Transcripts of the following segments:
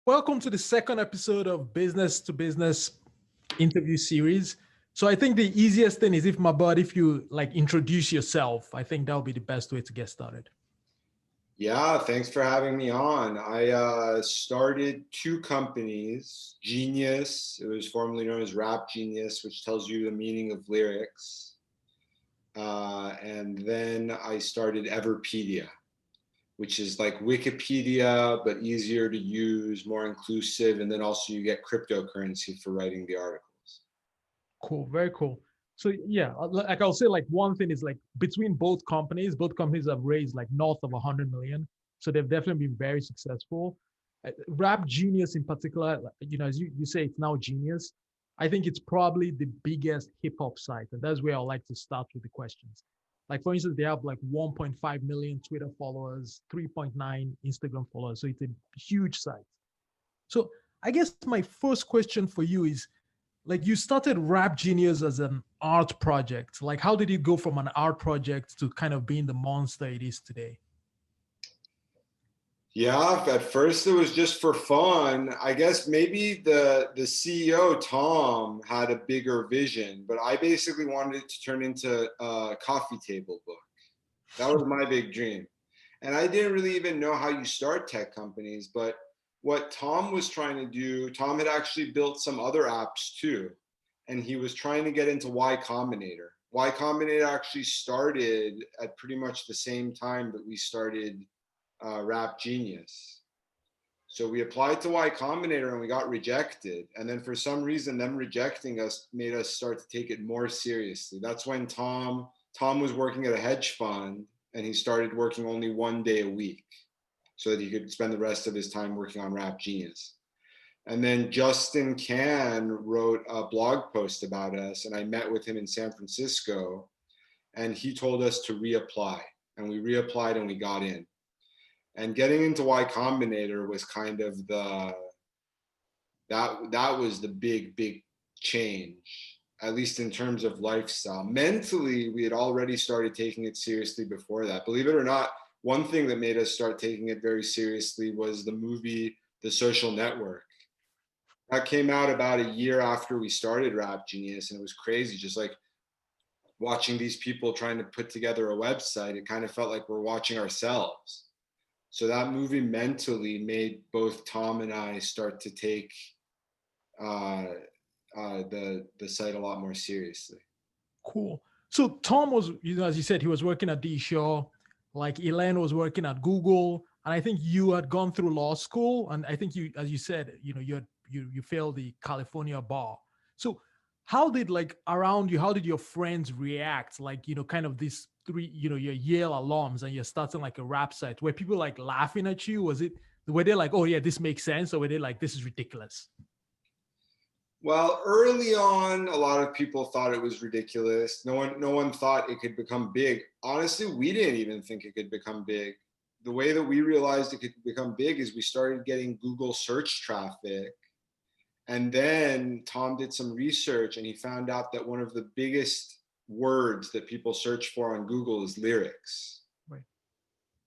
Welcome to the second episode of Business to Business interview series. So I think the easiest thing is if you like introduce yourself, I think that'll be the best way to get started. Yeah, thanks for having me on. I started two companies, Genius, it was formerly known as RapGenius, which tells you the meaning of lyrics. And then I started Everipedia, which is like Wikipedia, but easier to use, more inclusive. And then also you get cryptocurrency for writing the articles. Cool, very cool. So yeah, like I'll say like one thing is like between both companies have raised like north of 100 million. So they've definitely been very successful. RapGenius in particular, as you say, it's now Genius. I think it's probably the biggest hip hop site. And that's where I like to start with the questions. Like for instance, they have like 1.5 million Twitter followers, 3.9 Instagram followers. So it's a huge site. So I guess my first question for you is, like you started RapGenius as an art project. Like how did you go from an art project to kind of being the monster it is today? Yeah, at first it was just for fun. I guess maybe the CEO, Tom, had a bigger vision, but I basically wanted it to turn into a coffee table book. That was my big dream. And I didn't really even know how you start tech companies, but what Tom was trying to do, Tom had actually built some other apps too. And he was trying to get into Y Combinator. Y Combinator actually started at pretty much the same time that we started RapGenius. So we applied to Y Combinator and we got rejected. And then for some reason, them rejecting us made us start to take it more seriously. That's when Tom was working at a hedge fund and he started working only 1 day a week so that he could spend the rest of his time working on RapGenius. And then Justin Can wrote a blog post about us and I met with him in San Francisco and he told us to reapply. And we reapplied and we got in. And getting into Y Combinator was kind of that was the big change, at least in terms of lifestyle. Mentally, we had already started taking it seriously before that. Believe it or not, one thing that made us start taking it very seriously was the movie The Social Network. That came out about a year after we started RapGenius, and it was crazy, just like watching these people trying to put together a website. It kind of felt like we're watching ourselves. So that movie mentally made both Tom and I start to take the site a lot more seriously. Cool. So Tom was, as you said, he was working at D Shaw, like Elaine was working at Google, and I think you had gone through law school, and I think you, as you said, you failed the California bar. So how did how did your friends react? Like, kind of these three, your Yale alums and you're starting like a rap site. Were people like laughing at you? Were they like, oh yeah, this makes sense? Or were they like, this is ridiculous? Well, early on, a lot of people thought it was ridiculous. No one thought it could become big. Honestly, we didn't even think it could become big. The way that we realized it could become big is we started getting Google search traffic. And then Tom did some research and he found out that one of the biggest words that people search for on Google is lyrics. Right.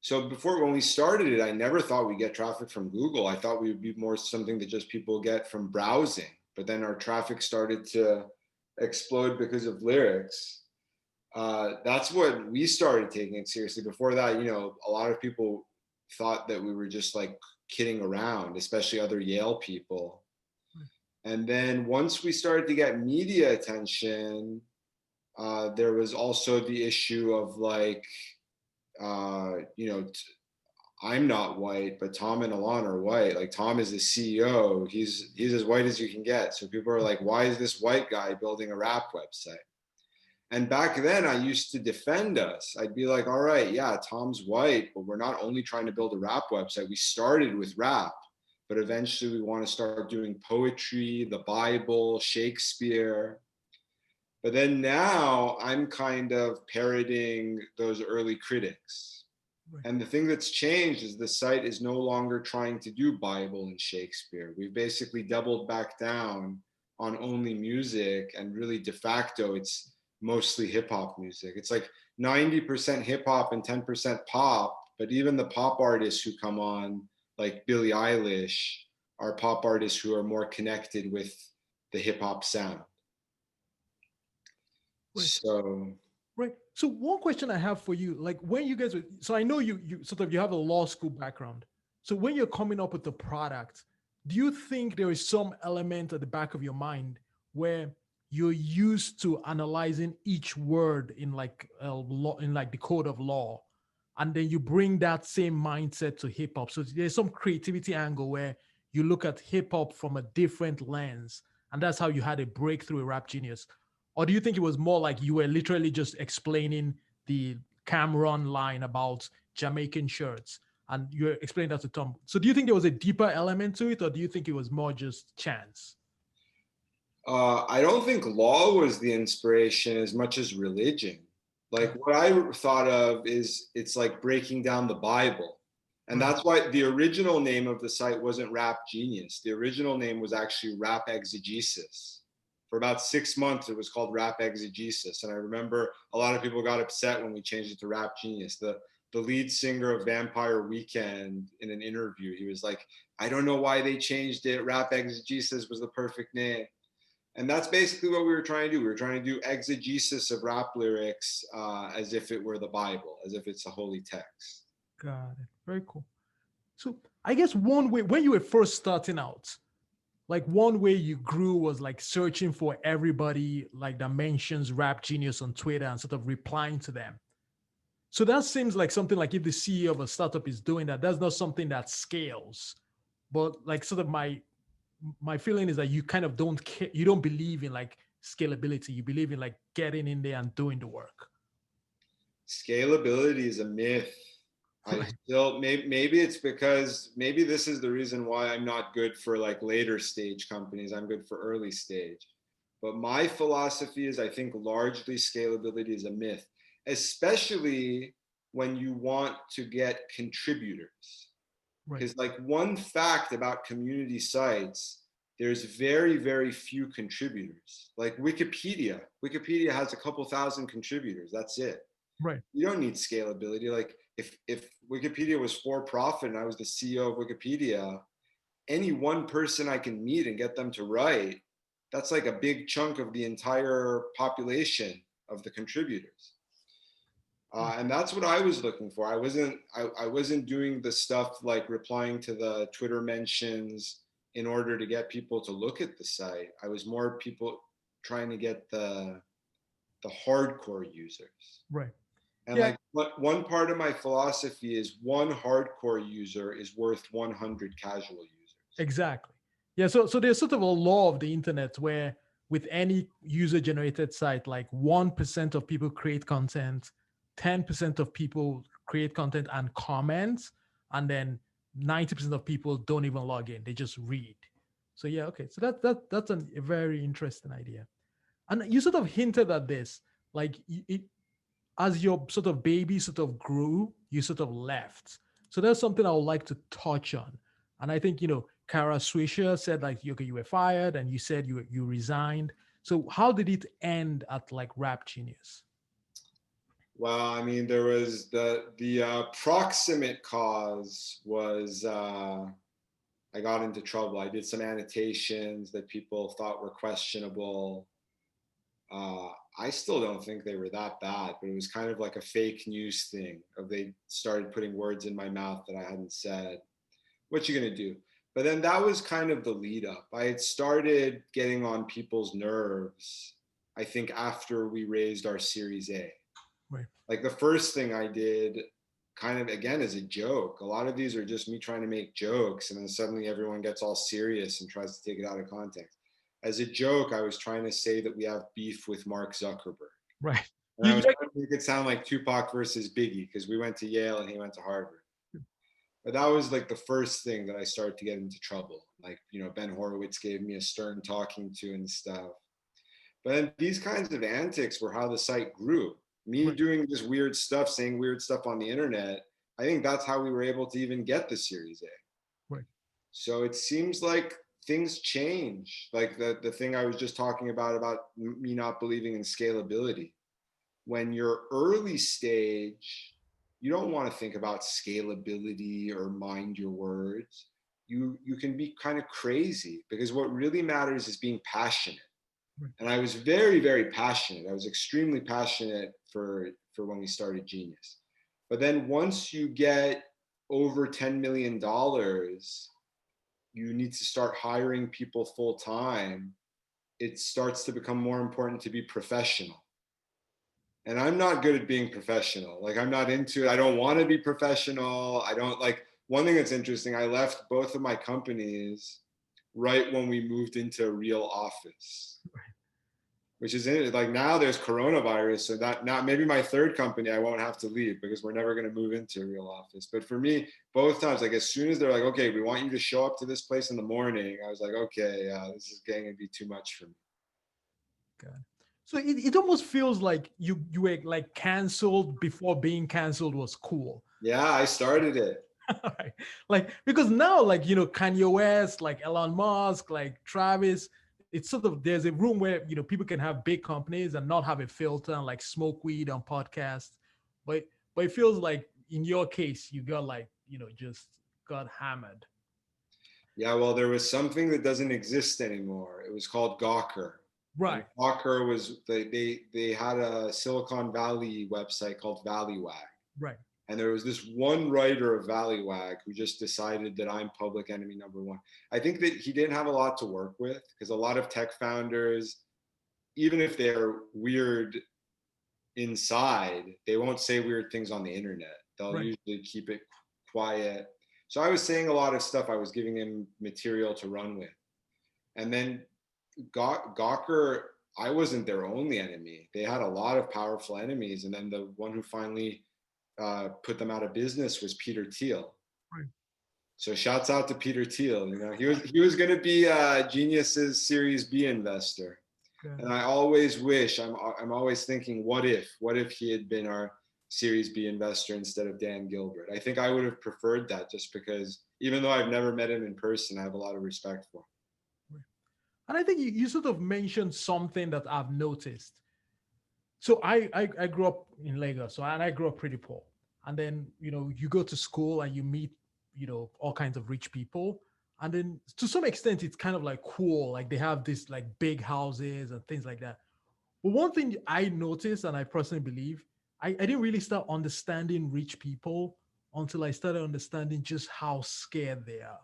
So when we started it, I never thought we'd get traffic from Google. I thought we would be more something that just people get from browsing. But then our traffic started to explode because of lyrics. That's what we started taking it seriously. Before that, a lot of people thought that we were just like kidding around, especially other Yale people. And then once we started to get media attention, there was also the issue of like, I'm not white, but Tom and Alon are white. Like Tom is the CEO. He's as white as you can get. So people are like, why is this white guy building a rap website? And back then I used to defend us. I'd be like, all right, yeah, Tom's white, but we're not only trying to build a rap website. We started with rap, but eventually we want to start doing poetry, the Bible, Shakespeare. But then now I'm kind of parroting those early critics. Right. And the thing that's changed is the site is no longer trying to do Bible and Shakespeare. We've basically doubled back down on only music, and really de facto it's mostly hip hop music. It's like 90% hip hop and 10% pop, but even the pop artists who come on, like Billie Eilish, are pop artists who are more connected with the hip hop sound. Right. So Right. So one question I have for you, like when you guys were, so I know you sort of, you have a law school background. So when you're coming up with the product, do you think there is some element at the back of your mind where you're used to analyzing each word in like a law, in like the code of law, and then you bring that same mindset to hip hop? So there's some creativity angle where you look at hip hop from a different lens, and that's how you had a breakthrough in Rap Genius. Or do you think it was more like you were literally just explaining the Cameron line about Jamaican shirts and you're explaining that to Tom? So do you think there was a deeper element to it, or do you think it was more just chance? I don't think law was the inspiration as much as religion. Like what I thought of is it's like breaking down the Bible. And that's why the original name of the site wasn't Rap Genius. The original name was actually Rap Exegesis. For about 6 months, it was called Rap Exegesis. And I remember a lot of people got upset when we changed it to Rap Genius. The lead singer of Vampire Weekend, in an interview, he was like, I don't know why they changed it. Rap Exegesis was the perfect name. And that's basically what we were trying to do. We were trying to do exegesis of rap lyrics as if it were the Bible, as if it's a holy text. Got it. Very cool. So I guess one way, when you were first starting out, like one way you grew was like searching for everybody like that mentions Rap Genius on Twitter and sort of replying to them. So that seems like something like if the CEO of a startup is doing that, that's not something that scales. But like sort of my feeling is that you kind of don't care, you don't believe in like scalability. You believe in like getting in there and doing the work. Scalability is a myth. I still maybe it's because maybe this is the reason why I'm not good for like later stage companies. I'm good for early stage. But my philosophy is I think largely scalability is a myth, especially when you want to get contributors. Because like one fact about community sites, there's very, very few contributors. Like Wikipedia has a couple thousand contributors. That's it. Right. You don't need scalability. Like if Wikipedia was for profit and I was the CEO of Wikipedia, any one person I can meet and get them to write, that's like a big chunk of the entire population of the contributors. And that's what I was looking for. I wasn't doing the stuff like replying to the Twitter mentions in order to get people to look at the site. I was more people trying to get the hardcore users. Right. And like one part of my philosophy is one hardcore user is worth 100 casual users. Exactly. Yeah. So there's sort of a law of the internet where with any user generated site, like 1% of people create content, 10% of people create content and comment, and then 90% of people don't even log in. They just read. So yeah, okay. So that's a very interesting idea. And you sort of hinted at this, like as your sort of baby sort of grew, you sort of left. So that's something I would like to touch on. And I think, Kara Swisher said like, okay, you were fired and you said you resigned. So how did it end at like Rap Genius? Well, I mean, there was the proximate cause was I got into trouble. I did some annotations that people thought were questionable. I still don't think they were that bad, but it was kind of like a fake news thing of they started putting words in my mouth that I hadn't said. What you gonna do? But then that was kind of the lead up. I had started getting on people's nerves, I think, after we raised our Series A. Right. Like the first thing I did, kind of again as a joke. A lot of these are just me trying to make jokes, and then suddenly everyone gets all serious and tries to take it out of context. As a joke, I was trying to say that we have beef with Mark Zuckerberg. Right. And I was trying to make it sound like Tupac versus Biggie because we went to Yale and he went to Harvard. But that was like the first thing that I started to get into trouble. Like, Ben Horowitz gave me a stern talking to and stuff. But then these kinds of antics were how the site grew. Me doing just weird stuff, saying weird stuff on the internet. I think that's how we were able to even get the Series A. Right. So it seems like things change. Like the thing I was just talking about me not believing in scalability. When you're early stage, you don't want to think about scalability or mind your words. you can be kind of crazy, because what really matters is being passionate. Right. And I was very, very passionate. I was extremely passionate for when we started Genius. But then once you get over $10 million, you need to start hiring people full time. It starts to become more important to be professional. And I'm not good at being professional. Like, I'm not into it. I don't want to be professional. I don't like, one thing that's interesting, I left both of my companies right when we moved into a real office, which is it. Like, now there's coronavirus, so that not maybe my third company I won't have to leave because we're never going to move into a real office. But for me, both times, like, as soon as they're like, okay, we want you to show up to this place in the morning, I was like, okay, this is going to be too much for me. Okay. So it almost feels like you were like canceled before being canceled was cool. Yeah, I started it. Right. Like, because now, like, Kanye West, like Elon Musk, like Travis, it's sort of, there's a room where, people can have big companies and not have a filter and like smoke weed on podcasts. But it feels like in your case, you got like, just got hammered. Yeah, well, there was something that doesn't exist anymore. It was called Gawker. Right. And Gawker was, they had a Silicon Valley website called Valleywag. Right. And there was this one writer of Valleywag who just decided that I'm public enemy number one. I think that he didn't have a lot to work with, because a lot of tech founders, even if they're weird inside, they won't say weird things on the internet. They'll usually keep it quiet. So I was saying a lot of stuff. I was giving him material to run with. And then Gawker, I wasn't their only enemy. They had a lot of powerful enemies. And then the one who finally put them out of business was Peter Thiel. Right. So shouts out to Peter Thiel. He was going to be Genius's Series B investor. Okay. And I always wish, I'm always thinking, what if he had been our Series B investor instead of Dan Gilbert? I think I would have preferred that, just because even though I've never met him in person, I have a lot of respect for him. And I think you sort of mentioned something that I've noticed. So I grew up in Lagos, and I grew up pretty poor. And then, you go to school and you meet, all kinds of rich people. And then to some extent, it's kind of like cool. Like, they have this like big houses and things like that. But one thing I noticed, and I personally believe, I didn't really start understanding rich people until I started understanding just how scared they are.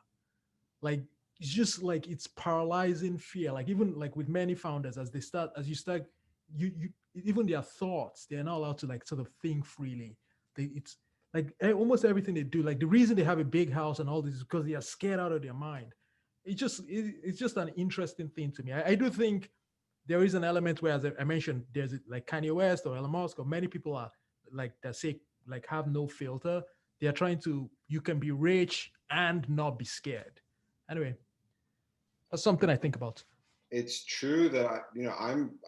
Like, it's just like, it's paralyzing fear. Like, even like with many founders, as you start, you even their thoughts, they're not allowed to like sort of think freely. It's like almost everything they do. Like, the reason they have a big house and all this is because they are scared out of their mind. It's just an interesting thing to me. I do think there is an element where, as I mentioned, there's like Kanye West or Elon Musk or many people are like that say like have no filter. They are trying to, you can be rich and not be scared. Anyway, that's something I think about. It's true that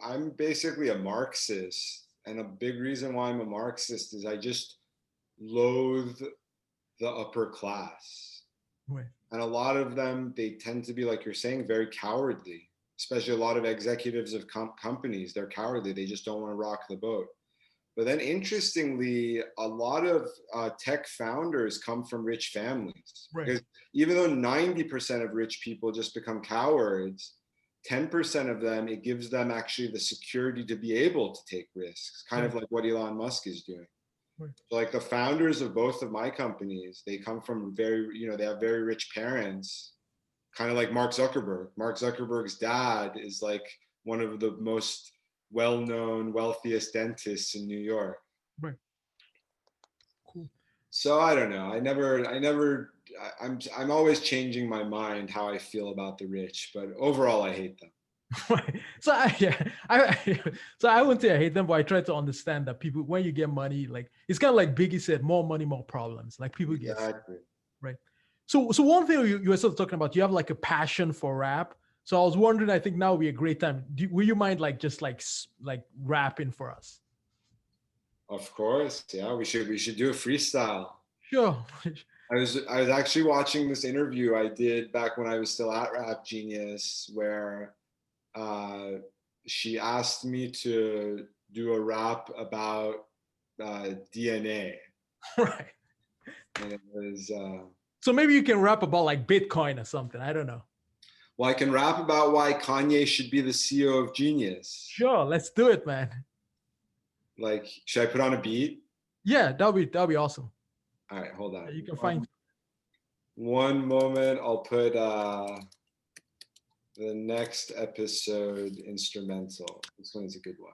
I'm basically a Marxist, and a big reason why I'm a Marxist is I just loathe the upper class. Right. And a lot of them, they tend to be, like you're saying, very cowardly. Especially a lot of executives of companies, they're cowardly. They just don't want to rock the boat. But then, interestingly, a lot of tech founders come from rich families. Right. Because even though 90% of rich people just become cowards, 10% of them, it gives them actually the security to be able to take risks, kind of like what Elon Musk is doing. Right. So like the founders of both of my companies, they come from they have very rich parents, kind of like Mark Zuckerberg. Mark Zuckerberg's dad is like one of the most well-known, wealthiest dentists in New York. Right. Cool. So I don't know. I'm always changing my mind how I feel about the rich, but overall I hate them. Right. So I wouldn't say I hate them, but I try to understand that people, when you get money, like it's kind of like Biggie said, more money, more problems. Like people get sick, right. So one thing you were sort of talking about, you have like a passion for rap. So I was wondering, I think now would be a great time. Will you mind like just like rapping for us? Of course, yeah. We should do a freestyle. Sure. I was actually watching this interview I did back when I was still at RapGenius, where she asked me to do a rap about DNA. Right. And it was So maybe you can rap about like Bitcoin or something. I don't know. Well, I can rap about why Kanye should be the CEO of Genius. Sure, let's do it, man. Like, should I put on a beat? Yeah, that'll be awesome. All right, hold on. You can find. One moment, I'll put the next episode instrumental. This one is a good one.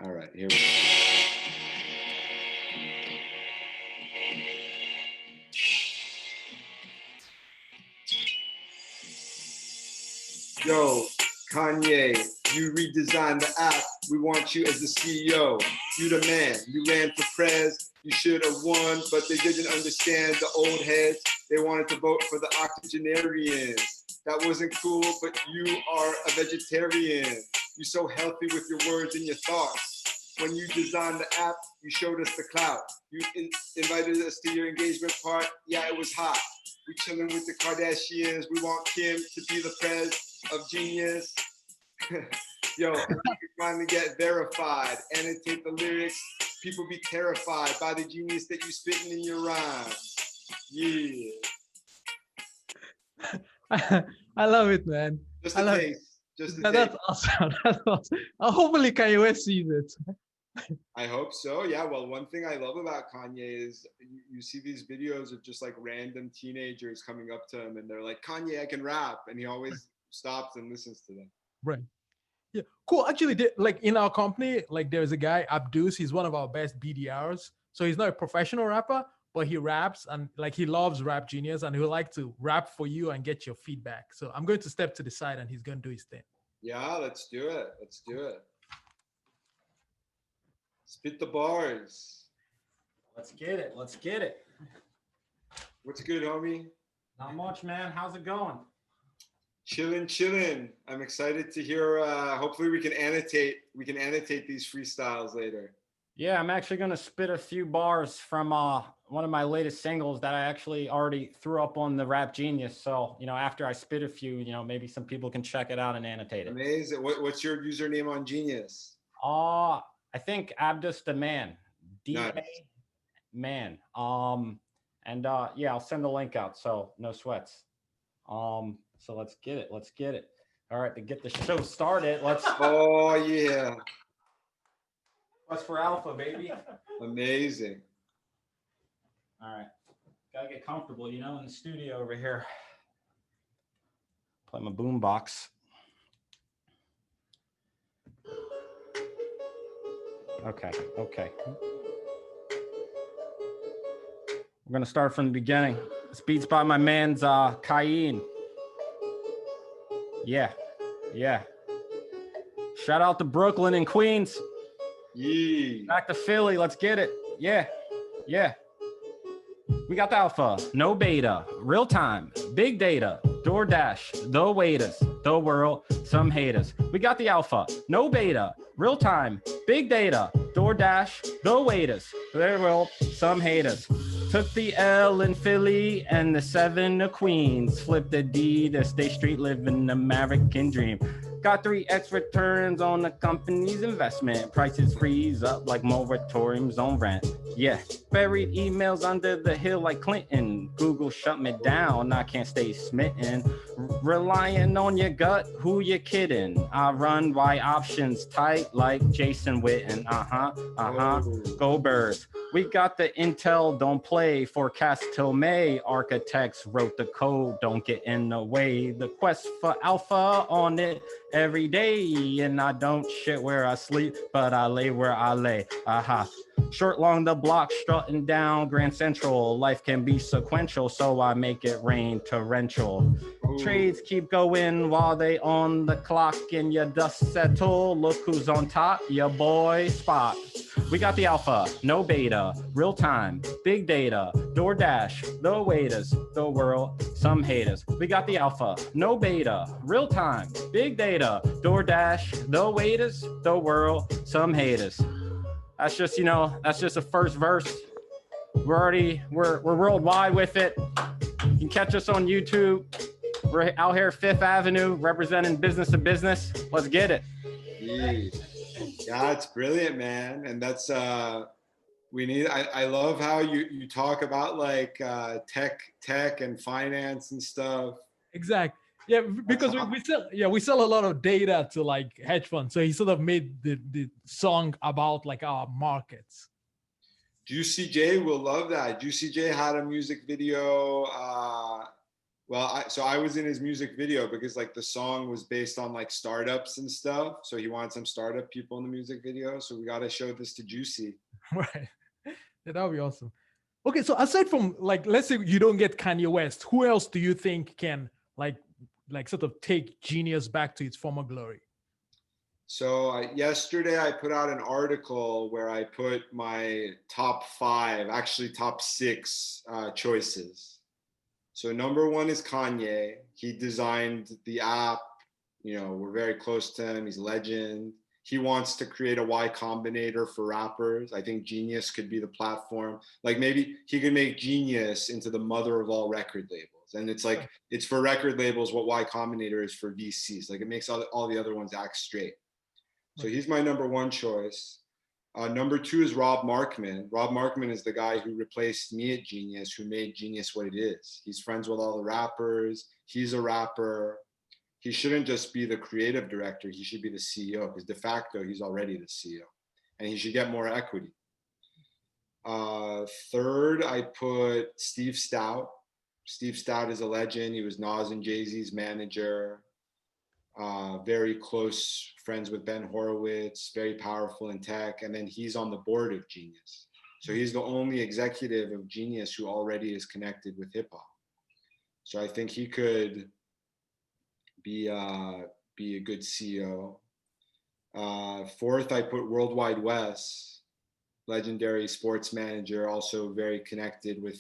All right, here we go. Yo, Kanye, you redesigned the app. We want you as the CEO. You the man. You ran for prez. You should have won, but they didn't understand the old heads. They wanted to vote for the octogenarians. That wasn't cool, but you are a vegetarian. You're so healthy with your words and your thoughts. When you designed the app, you showed us the clout. You invited us to your engagement part. Yeah, it was hot. We chilling with the Kardashians. We want Kim to be the prez of Genius. Yo, I can finally get verified. Annotate the lyrics. People be terrified by the genius that you spitting in your rhymes. Yeah. I love it, man. Just a taste. Just a taste. That's awesome. That's awesome. Hopefully Kanye West sees it. I hope so. Yeah. Well, one thing I love about Kanye is you see these videos of just like random teenagers coming up to him and they're like, Kanye, I can rap. And he always stops and listens to them. Right. Yeah. Cool. Actually, like in our company, like there's a guy, Abdus. He's one of our best BDRs. So he's not a professional rapper, but he raps and like he loves RapGenius and he'll like to rap for you and get your feedback. So I'm going to step to the side and he's going to do his thing. Yeah, let's do it. Let's do it. Spit the bars. Let's get it. Let's get it. What's good, homie? Not much, man. How's it going? Chillin'. I'm excited to hear. Hopefully, we can annotate these freestyles later. Yeah, I'm actually gonna spit a few bars from one of my latest singles that I actually already threw up on the RapGenius. So after I spit a few, maybe some people can check it out and annotate it. Amazing. What's your username on Genius? I think Abdus the Man. Nice. Man. Yeah, I'll send the link out. So no sweats. So let's get it. Let's get it. All right, to get the show started, let's. Oh yeah. What's for Alpha, baby? Amazing. All right, gotta get comfortable, in the studio over here. Play my boom box. Okay. We're gonna start from the beginning. This beat's by my man's Kanye. Yeah. Shout out to Brooklyn and Queens. Yeah. Back to Philly. Let's get it. Yeah. We got the alpha, no beta, real time, big data, DoorDash, the waiters, the world, some haters. We got the alpha, no beta, real time, big data, DoorDash, the waiters, the world, some haters. Took the L in Philly and the 7 to Queens. Flipped the D to State Street, living the American dream. Got 3x returns on the company's investment. Prices freeze up like moratoriums on rent. Yeah, buried emails under the hill like Clinton. Google shut me down, I can't stay smitten. Relying on your gut, who you kidding? I run Y options tight like Jason Witten. Go Birds. We got the intel, don't play, forecast till May. Architects wrote the code, don't get in the way. The quest for alpha on it every day. And I don't shit where I sleep, but I lay where I lay. Short long the block, strutting down Grand Central. Life can be sequential, so I make it rain torrential. Trades keep going while they on the clock, and your dust settle. Look who's on top, your boy Spot. We got the alpha, no beta, real time, big data, DoorDash, the waiters, the world, some haters. We got the alpha, no beta, real time, big data, DoorDash, the waiters, the world, some haters. That's just, that's just a first verse. We're worldwide with it. You can catch us on YouTube. We're out here 5th Avenue representing business to business. Let's get it. Yeah, it's brilliant, man. And that's We need. I love how you talk about like tech and finance and stuff. Exactly. Yeah, because we sell a lot of data to like hedge funds. So he sort of made the song about like our markets. Juicy J will love that. Juicy J had a music video. So I was in his music video because like the song was based on like startups and stuff. So he wanted some startup people in the music video. So we got to show this to Juicy. Right. Yeah, that would be awesome. Okay, so aside from like, let's say you don't get Kanye West, who else do you think can like sort of take genius back to its former glory? So yesterday I put out an article where I put my top 5, actually top 6 choices. So number 1 is Kanye. He designed the app. You know, we're very close to him. He's a legend. He wants to create a Y Combinator for rappers. I think Genius could be the platform. Like maybe he could make Genius into the mother of all record labels. And it's like, it's for record labels what Y Combinator is for VCs. Like it makes all the other ones act straight. So he's my number 1 choice. Number 2 is Rob Markman. Rob Markman is the guy who replaced me at Genius, who made Genius what it is. He's friends with all the rappers. He's a rapper. He shouldn't just be the creative director. He should be the CEO because de facto, he's already the CEO. And he should get more equity. Third, I put Steve Stout. Steve Stout is a legend. He was Nas and Jay-Z's manager. Very close friends with Ben Horowitz, very powerful in tech. And then he's on the board of Genius. So he's the only executive of Genius who already is connected with hip hop. So I think he could be a good CEO. Fourth, I put Worldwide Wes, legendary sports manager, also very connected with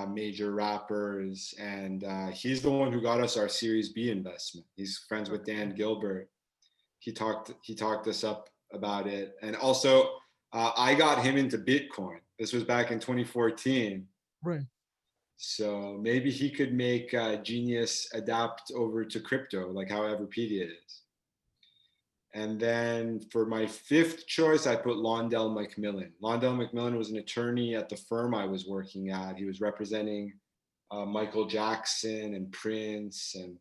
major rappers, and he's the one who got us our Series B investment. He's friends with Dan Gilbert. He talked us up about it, and also I got him into Bitcoin. This was back in 2014. Right. So maybe he could make Genius adapt over to crypto, like how Everipedia is. And then for my 5th choice, I put Londell McMillan. Londell McMillan was an attorney at the firm I was working at. He was representing Michael Jackson and Prince and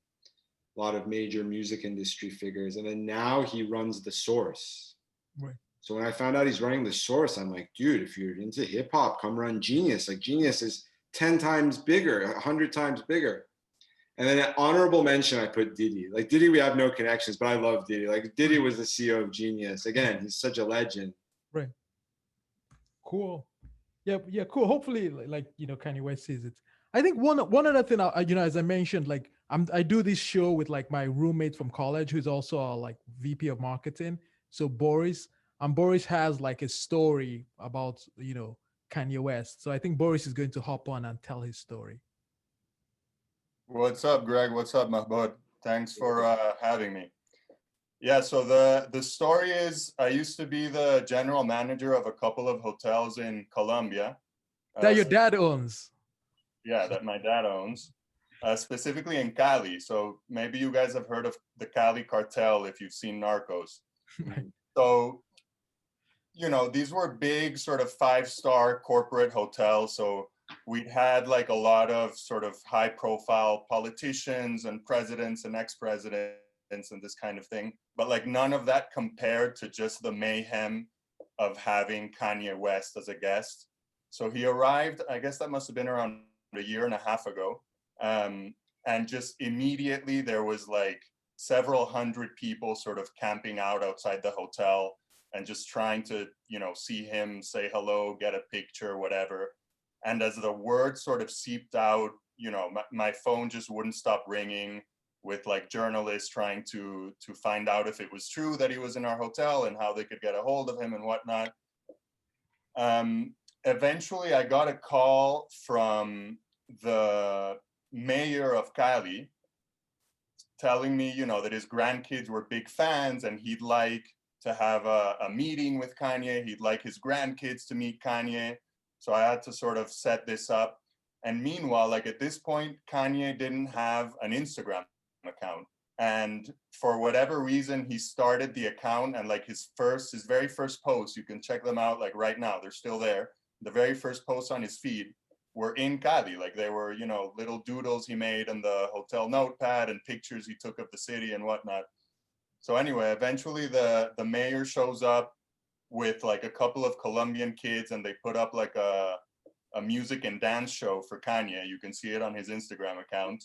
a lot of major music industry figures. And then now he runs The Source. Right. So when I found out he's running The Source, I'm like, dude, if you're into hip hop, come run Genius. Like Genius is 10 times bigger, 100 times bigger. And then an honorable mention, I put Diddy. Like Diddy, we have no connections, but I love Diddy. Like Diddy was the CEO of Genius. Again, he's such a legend. Right. Cool. Yeah, cool. Hopefully, like Kanye West sees it. I think one other thing, as I mentioned, like I do this show with like my roommate from college, who's also a like VP of marketing. So Boris, and Boris has like a story about Kanye West. So I think Boris is going to hop on and tell his story. What's up, Greg? What's up, Mahbod? Thanks for having me. Yeah, so the story is I used to be the general manager of a couple of hotels in Colombia. That your dad owns. Yeah, that my dad owns, specifically in Cali. So maybe you guys have heard of the Cali cartel if you've seen Narcos. So, these were big sort of 5-star corporate hotels. So we had like a lot of sort of high profile politicians and presidents and ex-presidents and this kind of thing. But like none of that compared to just the mayhem of having Kanye West as a guest. So he arrived, I guess that must have been around a year and a half ago. And just immediately there was like several hundred people sort of camping out outside the hotel and just trying to, see him, say hello, get a picture, whatever. And as the word sort of seeped out, my phone just wouldn't stop ringing with like journalists trying to find out if it was true that he was in our hotel and how they could get a hold of him and whatnot. Eventually, I got a call from the mayor of Cali telling me, that his grandkids were big fans and he'd like to have a meeting with Kanye. He'd like his grandkids to meet Kanye. So I had to sort of set this up. And meanwhile, like at this point, Kanye didn't have an Instagram account. And for whatever reason, he started the account, and like his very first post, you can check them out like right now, they're still there. The very first posts on his feed were in Cali. Like they were, you know, little doodles he made on the hotel notepad and pictures he took of the city and whatnot. So anyway, eventually the mayor shows up with like a couple of Colombian kids, and they put up like a music and dance show for Kanye. You can see it on his Instagram account.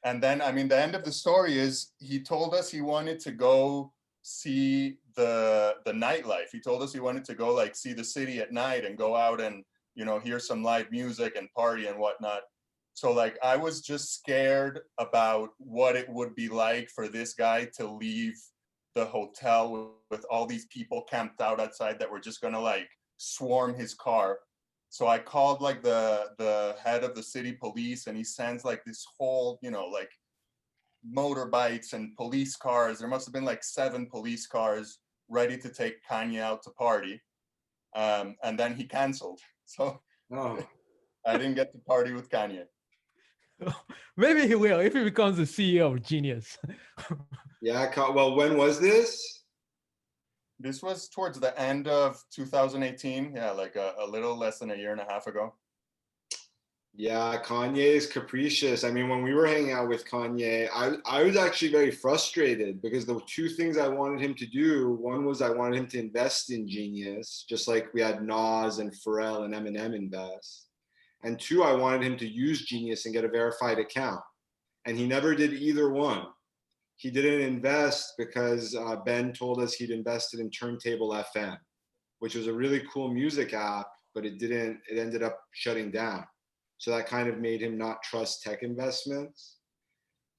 And then, I mean, the end of the story is he told us he wanted to go see the nightlife. He told us he wanted to go like see the city at night and go out and, you know, hear some live music and party and whatnot. So like, I was just scared about what it would be like for this guy to leave the hotel with all these people camped out outside that were just gonna like swarm his car. So I called like the head of the city police, and he sends like this whole, you know, like motorbikes and police cars. There must have been like 7 police cars ready to take Kanye out to party. And then he canceled. So I didn't get to party with Kanye. Maybe he will if he becomes the CEO of Genius. Yeah, well, when was this? This was towards the end of 2018. Yeah, like a little less than a year and a half ago. Yeah, Kanye is capricious. I mean, when we were hanging out with Kanye, I was actually very frustrated because the 2 things I wanted him to do, one was I wanted him to invest in Genius, just like we had Nas and Pharrell and Eminem invest. And 2, I wanted him to use Genius and get a verified account. And he never did either one. He didn't invest because Ben told us he'd invested in Turntable FM, which was a really cool music app, but it ended up shutting down. So that kind of made him not trust tech investments.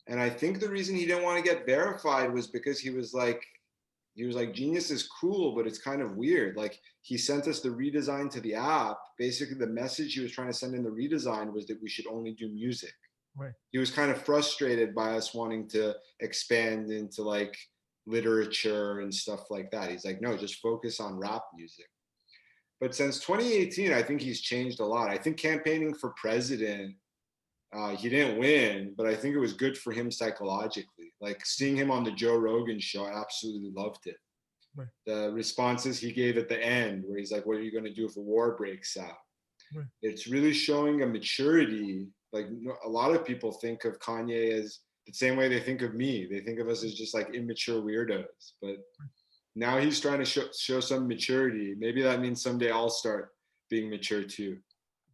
And I think the reason he didn't want to get verified was because he was like, Genius is cool, but it's kind of weird. Like, he sent us the redesign to the app. Basically, the message he was trying to send in the redesign was that we should only do music. Right. He was kind of frustrated by us wanting to expand into like literature and stuff like that. He's like, no, just focus on rap music. But since 2018, I think he's changed a lot. I think campaigning for president, he didn't win, but I think it was good for him psychologically. Like seeing him on the Joe Rogan show, I absolutely loved it. Right. The responses he gave at the end, where he's like, what are you going to do if a war breaks out? Right. It's really showing a maturity. Like a lot of people think of Kanye as the same way they think of me. They think of us as just like immature weirdos. But now he's trying to show some maturity. Maybe that means someday I'll start being mature too.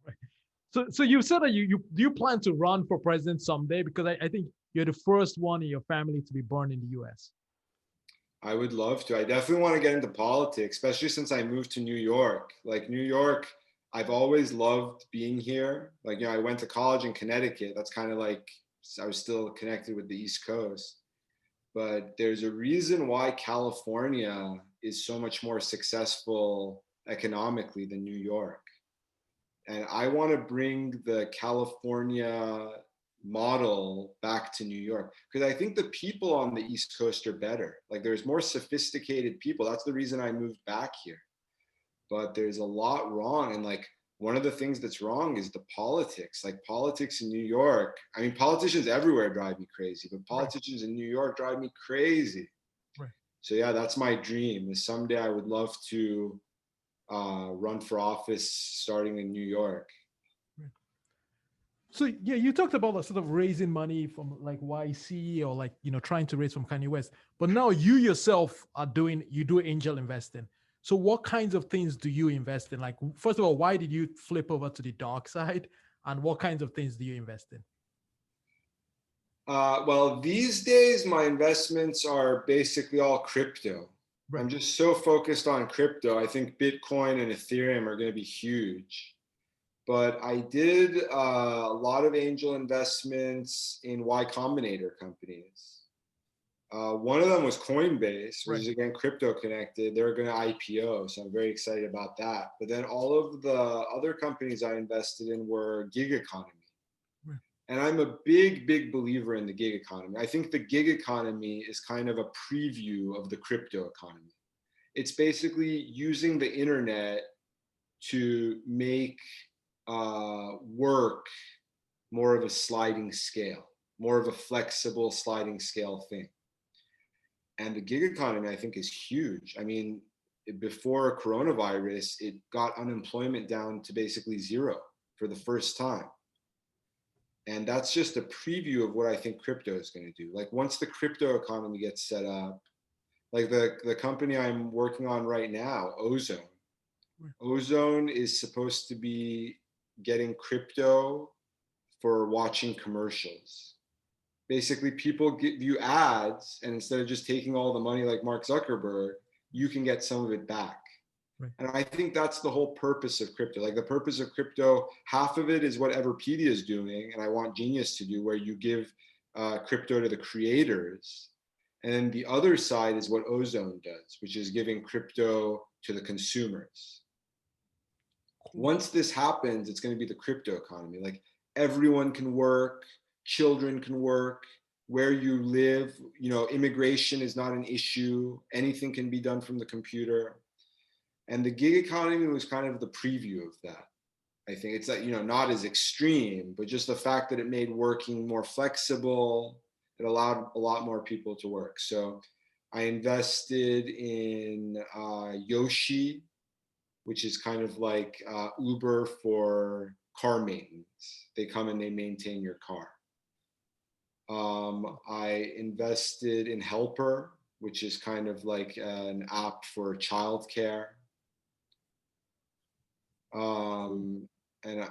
Right. So you said that you plan to run for president someday, because I think you're the first one in your family to be born in the US. I would love to. I definitely want to get into politics, especially since I moved to New York. Like New York, I've always loved being here. Like, you know, I went to college in Connecticut. That's kind of like, I was still connected with the East Coast. But there's a reason why California is so much more successful economically than New York. And I want to bring the California model back to New York, because I think the people on the East Coast are better. Like there's more sophisticated people. That's the reason I moved back here. But there's a lot wrong. And like one of the things that's wrong is the politics. Like politics in New York, I mean, politicians everywhere drive me crazy, but politicians in New York drive me crazy. Right. So yeah, that's my dream, is someday I would love to run for office starting in New York. So yeah, you talked about like, sort of raising money from like YC or like, you know, trying to raise from Kanye West, but now you yourself you do angel investing. So what kinds of things do you invest in? Like, first of all, why did you flip over to the dark side? And what kinds of things do you invest in? Well, these days, my investments are basically all crypto. Right. I'm just so focused on crypto. I think Bitcoin and Ethereum are going to be huge. But I did a lot of angel investments in Y Combinator companies. One of them was Coinbase, which is again crypto connected. They're going to IPO, so I'm very excited about that. But then all of the other companies I invested in were gig economy. Right. And I'm a big, big believer in the gig economy. I think the gig economy is kind of a preview of the crypto economy. It's basically using the internet to make work more of a sliding scale. more of a flexible sliding scale thing. And the gig economy, I think, is huge. I mean, before coronavirus, it got unemployment down to basically zero for the first time. And that's just a preview of what I think crypto is going to do. Like once the crypto economy gets set up, like the company I'm working on right now, Ozone. Ozone is supposed to be getting crypto for watching commercials. Basically, people give you ads, and instead of just taking all the money like Mark Zuckerberg, you can get some of it back. Right. And I think that's the whole purpose of crypto. Like the purpose of crypto, half of it is what Everipedia is doing, and I want Genius to do, where you give crypto to the creators. And then the other side is what Ozone does, which is giving crypto to the consumers. Once this happens, it's going to be the crypto economy. Like everyone can work, children can work, where you live, you know, immigration is not an issue. Anything can be done from the computer. And the gig economy was kind of the preview of that. I think it's like, you know, not as extreme, but just the fact that it made working more flexible, it allowed a lot more people to work. So I invested in Yoshi, which is kind of like Uber for car maintenance. They come and they maintain your car. I invested in Helper, which is kind of like an app for childcare. And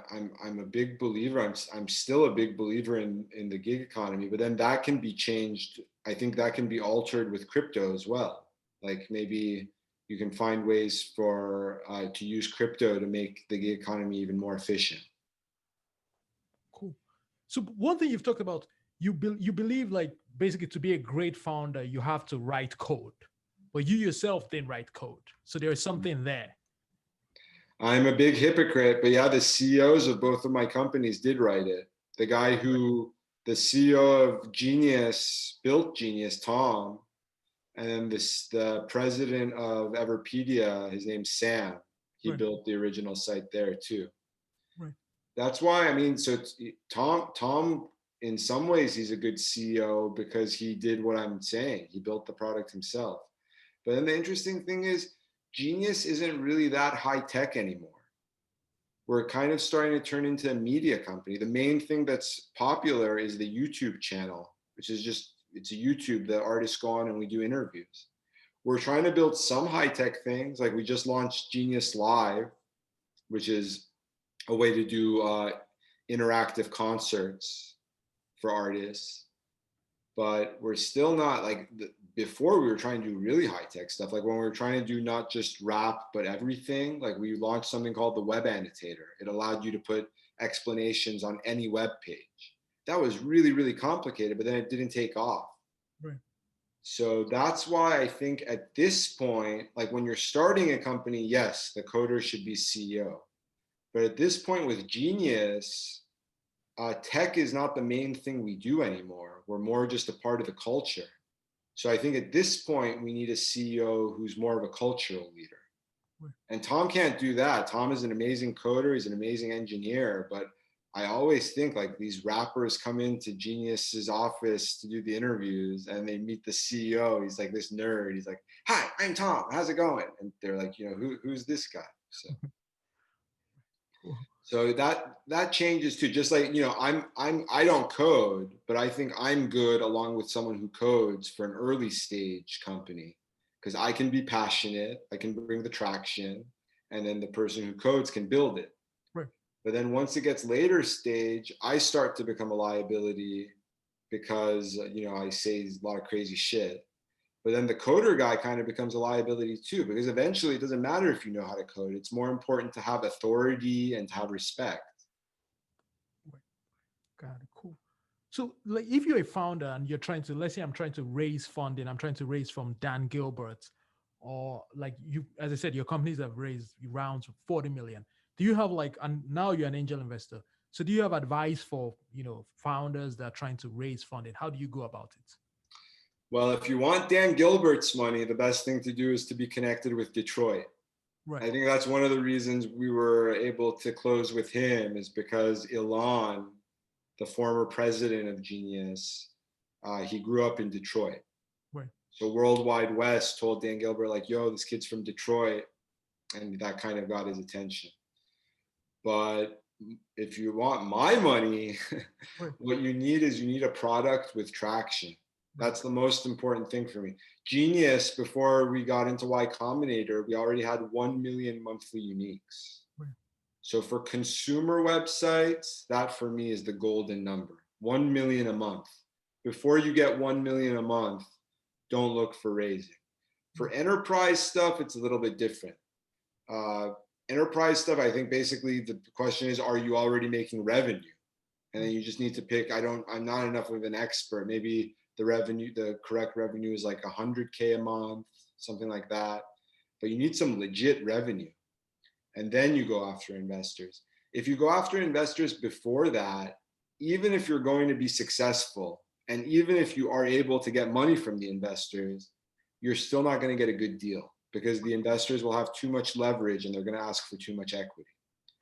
I'm a big believer. I'm still a big believer in the gig economy, but then that can be changed. I think that can be altered with crypto as well. Like maybe you can find ways for to use crypto to make the gig economy even more efficient. Cool. So one thing you've talked about, you believe like basically to be a great founder, you have to write code, but you yourself didn't write code. So there is something there. I'm a big hypocrite, but yeah, the CEOs of both of my companies did write it. The guy who, the CEO of Genius, built Genius, Tom, and the president of Everipedia, his name's Sam. He built the original site there too. Right. That's why, I mean, so Tom, in some ways, he's a good CEO because he did what I'm saying. He built the product himself. But then the interesting thing is, Genius isn't really that high tech anymore. We're kind of starting to turn into a media company. The main thing that's popular is the YouTube channel, which is just, it's a YouTube that artists go on and we do interviews. We're trying to build some high tech things. Like we just launched Genius Live, which is a way to do interactive concerts for artists. But we're still not like, before we were trying to do really high tech stuff. Like when we were trying to do not just rap, but everything, like we launched something called the Web Annotator. It allowed you to put explanations on any web page. That was really, really complicated, but then it didn't take off. Right. So that's why I think at this point, like when you're starting a company, yes, the coder should be CEO. But at this point with Genius, tech is not the main thing we do anymore. We're more just a part of the culture. So I think at this point, we need a CEO who's more of a cultural leader. Right. And Tom can't do that. Tom is an amazing coder. He's an amazing engineer. But I always think like these rappers come into Genius's office to do the interviews and they meet the CEO. He's like this nerd. He's like, "Hi, I'm Tom. How's it going?" And they're like, you know, who's this guy? So. So that changes too. Just like, you know, I don't code, but I think I'm good along with someone who codes for an early stage company because I can be passionate, I can bring the traction, and then the person who codes can build it. Right. But then once it gets later stage, I start to become a liability because, you know, I say a lot of crazy shit. But then the coder guy kind of becomes a liability too, because eventually it doesn't matter if you know how to code. It's more important to have authority and to have respect. Got it. Cool. So like if you're a founder and you're trying to, let's say I'm trying to raise funding, I'm trying to raise from Dan Gilbert, or like you, as I said, your companies have raised rounds of 40 million. Do you have like, and now you're an angel investor. So do you have advice for, you know, founders that are trying to raise funding? How do you go about it? Well, if you want Dan Gilbert's money, the best thing to do is to be connected with Detroit. Right. I think that's one of the reasons we were able to close with him is because Elon the former president of Genius, he grew up in Detroit. Right. So World Wide West told Dan Gilbert, like, yo, this kid's from Detroit. And that kind of got his attention. But if you want my money, right. what you need is you need a product with traction. That's the most important thing for me. Genius, before we got into Y Combinator, we already had 1 million monthly uniques. Right. So for consumer websites, that for me is the golden number, 1 million a month. Before you get 1 million a month, don't look for raising. For enterprise stuff, it's a little bit different. Enterprise stuff, I think basically the question is, are you already making revenue? And then you just need to pick, I'm not enough of an expert. Maybe the correct revenue is like 100K a month, something like that. But you need some legit revenue. And then you go after investors. If you go after investors before that, even if you're going to be successful, and even if you are able to get money from the investors, you're still not going to get a good deal, because the investors will have too much leverage and they're going to ask for too much equity.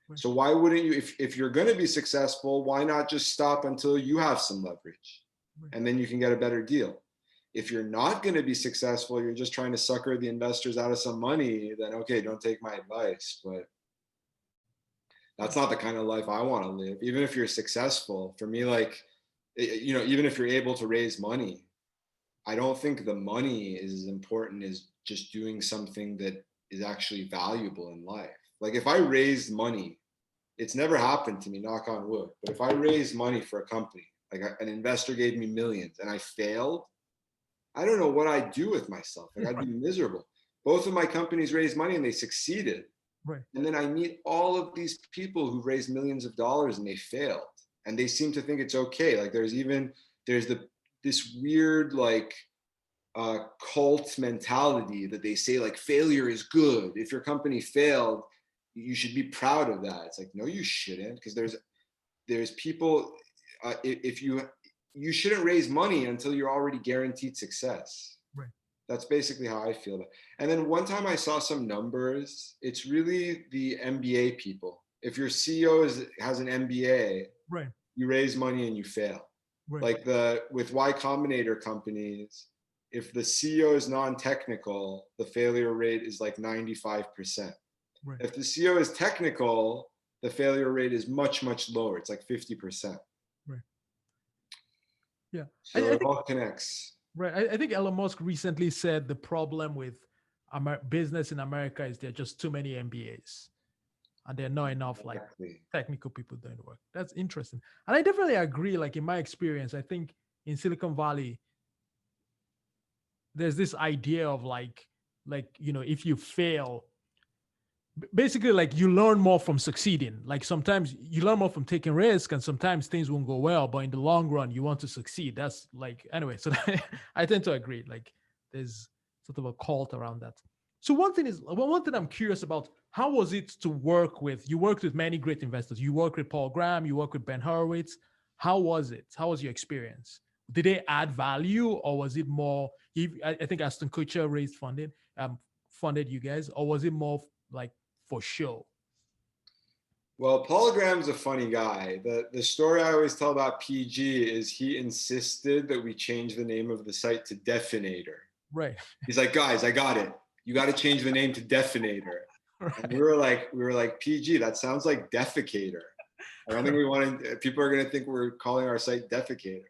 Right. So why wouldn't you, if you're going to be successful, why not just stop until you have some leverage? Right. And then you can get a better deal. If you're not going to be successful, you're just trying to sucker the investors out of some money, then okay, don't take my advice. But that's not the kind of life I want to live. Even if you're successful, for me, like, even if you're able to raise money, I don't think the money is as important as just doing something that is actually valuable in life. Like if I raised money, it's never happened to me, knock on wood, but if I raised money for a company, like an investor gave me millions and I failed, I don't know what I'd do with myself. Like I'd be miserable. Both of my companies raised money and they succeeded. Right. And then I meet all of these people who raised millions of dollars and they failed. And they seem to think it's okay. Like there's this weird like cult mentality that they say like failure is good. If your company failed, you should be proud of that. It's like, no, you shouldn't, because there's people, if you shouldn't raise money until you're already guaranteed success. Right. That's basically how I feel about it. And then one time I saw some numbers. It's really the MBA people. If your CEO has an MBA, right, you raise money and you fail. Right. Like with Y Combinator companies, if the CEO is non-technical, the failure rate is like 95%. Right. If the CEO is technical, the failure rate is much, much lower. It's like 50%. Right. Yeah. So it all connects. Right. I think Elon Musk recently said the problem with business in America is there are just too many MBAs. And there are not enough like technical people doing the work. That's interesting. And I definitely agree. Like in my experience, I think in Silicon Valley, there's this idea of like, if you fail, basically like you learn more from succeeding. Like sometimes you learn more from taking risks and sometimes things won't go well, but in the long run, you want to succeed. That's like, anyway, so I tend to agree. Like there's sort of a cult around that. So one thing I'm curious about, how was it to work with, you worked with many great investors. You worked with Paul Graham, you worked with Ben Horowitz. How was it? How was your experience? Did they add value, or was it more, I think Aston Kutcher funded you guys, or was it more like for show? Well, Paul Graham's a funny guy. The story I always tell about PG is he insisted that we change the name of the site to Definator. Right. He's like, guys, I got it. You got to change the name to Definator. Right. And we were like, PG, that sounds like defecator. I don't think people are going to think we're calling our site Defecator.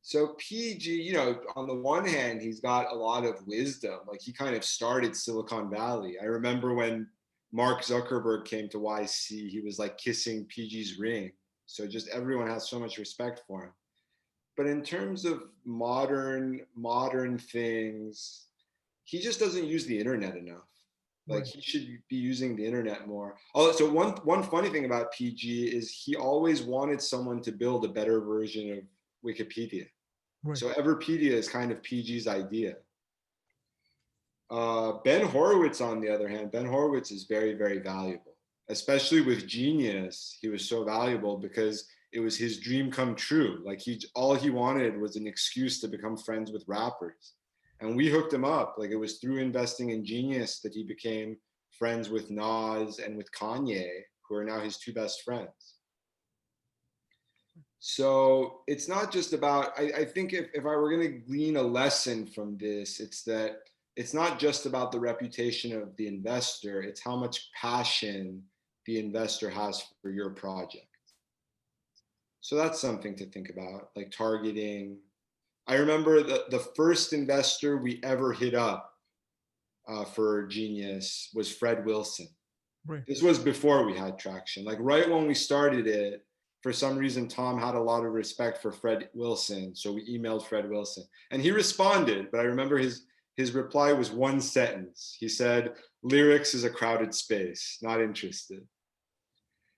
So PG, on the one hand, he's got a lot of wisdom. Like he kind of started Silicon Valley. I remember when Mark Zuckerberg came to YC, he was like kissing PG's ring. So just everyone has so much respect for him. But in terms of modern things, he just doesn't use the internet enough. Like he should be using the internet more. So one funny thing about PG is he always wanted someone to build a better version of Wikipedia. Right. So Everipedia is kind of PG's idea. Ben Horowitz, on the other hand, Ben Horowitz is very, very valuable. Especially with Genius, he was so valuable because it was his dream come true. Like all he wanted was an excuse to become friends with rappers. And we hooked him up. Like it was through investing in Genius that he became friends with Nas and with Kanye, who are now his two best friends. So it's not just about, I think if I were going to glean a lesson from this, it's that it's not just about the reputation of the investor, it's how much passion the investor has for your project. So that's something to think about, like targeting. I remember the first investor we ever hit up for Genius was Fred Wilson. Right. This was before we had traction. Like right when we started it, for some reason, Tom had a lot of respect for Fred Wilson. So we emailed Fred Wilson and he responded, but I remember his reply was one sentence. He said, lyrics is a crowded space, not interested.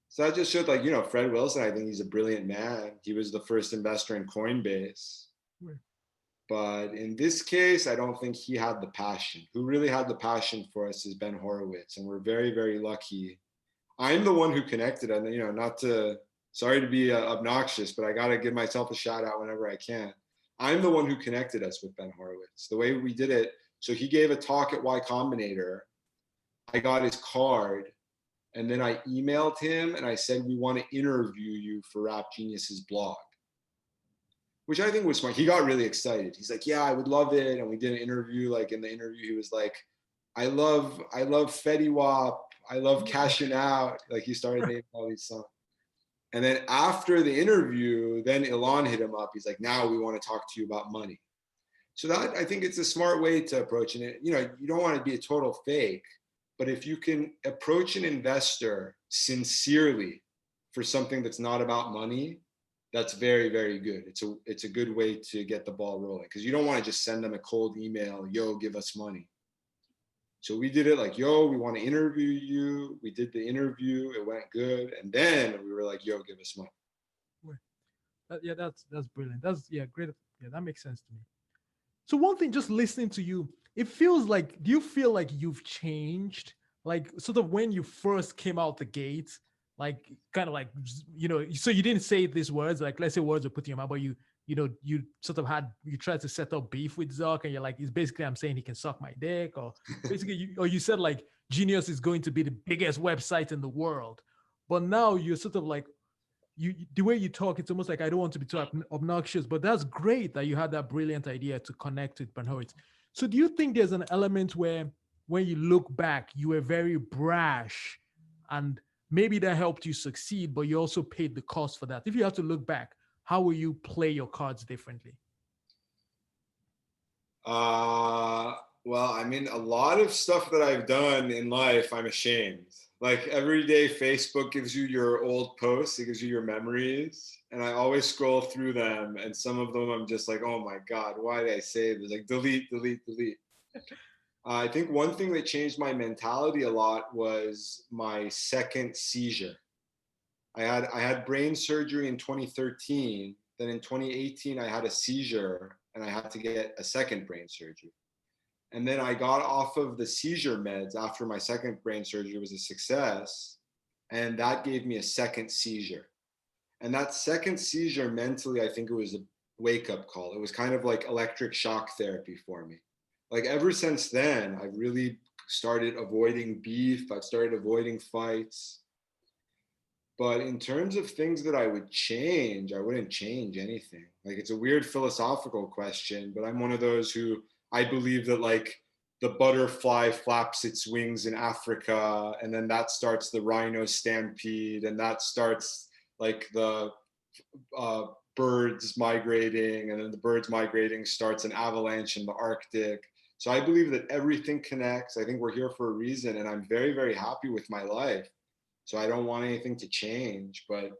So that just showed like, Fred Wilson, I think he's a brilliant man. He was the first investor in Coinbase. Right. But in this case, I don't think he had the passion. Who really had the passion for us is Ben Horowitz. And we're very, very lucky. I'm the one who connected, and sorry to be obnoxious, but I got to give myself a shout out whenever I can. I'm the one who connected us with Ben Horowitz. The way we did it, so he gave a talk at Y Combinator. I got his card, and then I emailed him and I said, we want to interview you for RapGenius's blog, which I think was smart. He got really excited. He's like, yeah, I would love it. And we did an interview. Like in the interview, he was like, I love Fetty Wap. I love Cashing Out. Like he started naming all these songs. And then after the interview, then Elon hit him up. He's like, now we want to talk to you about money. So that, I think it's a smart way to approach it. You don't want to be a total fake, but if you can approach an investor sincerely for something that's not about money, that's very, very good. It's a good way to get the ball rolling, because you don't want to just send them a cold email, yo, give us money. So we did it like, yo, we want to interview you. We did the interview, it went good. And then we were like, yo, give us money. Yeah, that's brilliant. That's great. Yeah, that makes sense to me. So one thing, just listening to you, it feels like, do you feel like you've changed? Like sort of when you first came out the gate, like kind of like, so you didn't say these words, like let's say words were put in your mouth, but you sort of you tried to set up beef with Zuck and you're like, it's basically, I'm saying he can suck my dick, or basically, you said like Genius is going to be the biggest website in the world. But now you're sort of like, the way you talk, it's almost like, I don't want to be too obnoxious, but that's great that you had that brilliant idea to connect with Ben Horowitz. So do you think there's an element where when you look back, you were very brash and maybe that helped you succeed, but you also paid the cost for that? If you have to look back, how will you play your cards differently? Well, I mean, a lot of stuff that I've done in life, I'm ashamed. Like every day, Facebook gives you your old posts, it gives you your memories. And I always scroll through them. And some of them I'm just like, oh my God, why did I say this? Like delete, delete, delete. I think one thing that changed my mentality a lot was my second seizure. I had brain surgery in 2013. Then in 2018, I had a seizure and I had to get a second brain surgery. And then I got off of the seizure meds after my second brain surgery was a success. And that gave me a second seizure. And that second seizure mentally, I think it was a wake-up call. It was kind of like electric shock therapy for me. Like ever since then, I've really started avoiding beef. I've started avoiding fights. But in terms of things that I would change, I wouldn't change anything. Like it's a weird philosophical question, but I'm one of those who I believe that like the butterfly flaps its wings in Africa, and then that starts the rhino stampede, and that starts like the birds migrating, and then the birds migrating starts an avalanche in the Arctic. So I believe that everything connects. I think we're here for a reason, and I'm very, very happy with my life. So I don't want anything to change. But